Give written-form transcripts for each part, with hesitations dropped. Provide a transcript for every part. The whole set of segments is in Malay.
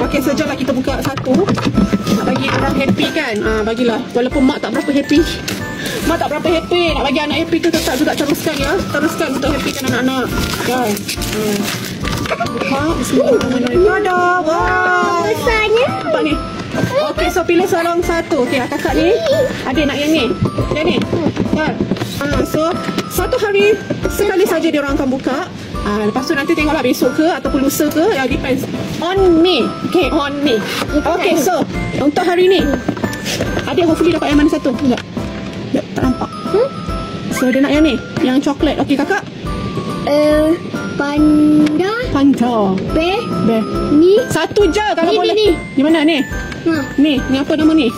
Okey, sejak kita buka satu. Nak bagi orang happy kan? Bagilah. Walaupun mak tak berapa happy. Mak tak berapa happy. Nak bagi anak happy tu tetap juga teruskan ya. Teruskan untuk happykan anak-anak. Kan? Bismillahirrahmanirrahim. Ada. Wow. Besarnya. Nampak ni? Okey, so pilih seorang satu. Okey, kakak ni. Adik nak yang ni. Yang ni. Kan? So, satu hari sekali saja dia orang akan buka. Lepas tu nanti tengoklah besok ke ataupun lusa ke. Depends on me. Okay, on me. Okay, so untuk hari ni adik hopefully dapat yang mana satu. Sekejap. Tak nampak. So dia nak yang ni, yang coklat. Okay, kakak. Panda. Bear. Ni. Satu je kalau boleh. Ni. Di mana ni? Ni apa nama ni?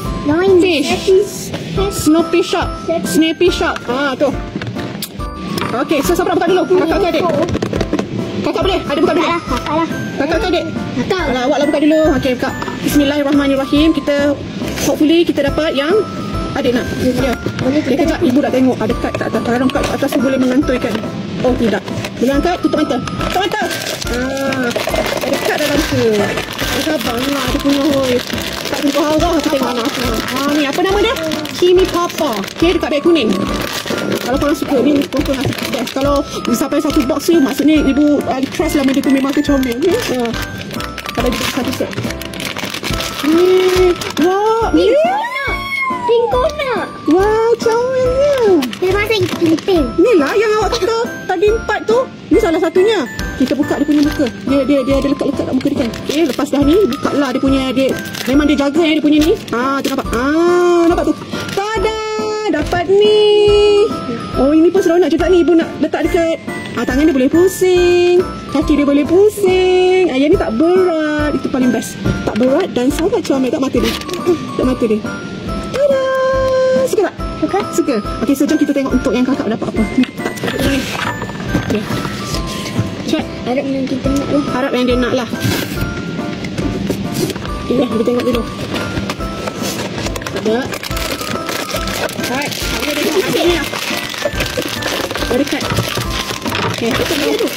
Fish. Snoopy Shop. Snappy Shop. Tu. Okay, so siapa nak buka dulu? Kakak ke adik? Kakak boleh? Adik buka dulu? Kakak ke adik? Kakak. Awak lah buka dulu. Okay, buka. Bismillahirrahmanirrahim. Kita hopefully kita dapat yang adik nak. Ya. Kejap, ibu nak tengok. Dekat tak atas. Kalau kat atas tu boleh mengantuikan. Oh, tidak. Boleh angkat? Tutup mata. Tutup mata. Dekat dalam tu. Sabarlah dia punya. Tak tentu harah aku tengok anak aku. Ni apa nama dia? Kimi Papa. Okay, dekat beg kuning. Kalau korang suka ni, korang rasa best. Kalau sampai satu box tu, maksudnya ibu trust lah dia tu memang kecomel. Kalau dia satu set. Wah, ni Pink konak. wow, comelnya. Dia rasa pink. Ni lah yang awak kata tadi 4 tu. Ni salah satunya. Kita buka dia punya muka. Dia ada lekat-lekat kat muka dia kan. Okay, lepas dah ni, buka lah dia punya. Memang dia jaga yang dia punya ni. Tu nampak. Nampak tu. Tada! Dapat ni. Oh, ini pun seronok juga ni. Ibu nak letak dekat. Tangan dia boleh pusing. Kaki dia boleh pusing. Yang ni tak berat. Itu paling best. Tak berat dan sangat comel. Tak mata dia. Tak mata dia. Tada! Suka tak? Suka. Okey, so jom kita tengok untuk yang kakak dapat apa. Ni kita tak ni. Okay. Cepat. Harap yang kita nak lah. Harap yang dia nak lah. Okay, kita tengok dulu. Ada. Alright. Ada tengok. Ada ni lah. Ada dekat. Okay, kita tengok.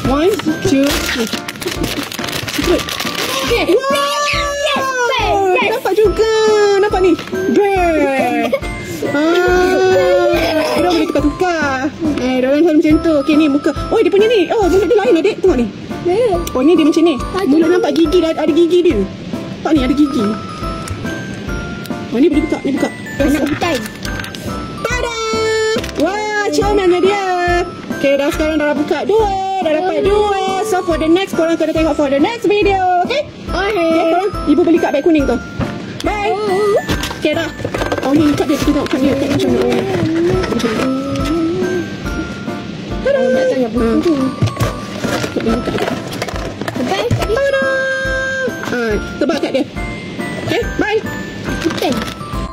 1, 2, 3. Secret. Okay. Wow. Nampak juga. Nampak ni. Bear. Dia boleh tukar-tukar. Dia orang selalu macam tu. Okay, ni muka. Oh, dia punya ni. Oh, mulut dia lain adik. Tengok ni. Oh, ni dia macam ni. Mulut nampak gigi. Ada gigi dia. Nampak ni, ada gigi. Oh, ni boleh buka. Ni buka. Anak hutan. Tada! Wah, comelnya dia. Okay, dah sekarang dah buka 2. Dah dapat 2. So, for the next, korang kena tengok for the next video. Okay? Okay, korang. Ibu beli kat beg kuning tu. Bye. Okay, dah. Oh, ni ikat dia. Kita tengok kat dia. Macam mana. Tada! Nak tanya buku tu. Tada! Tebak kat dia. Okay, bye. Hutan.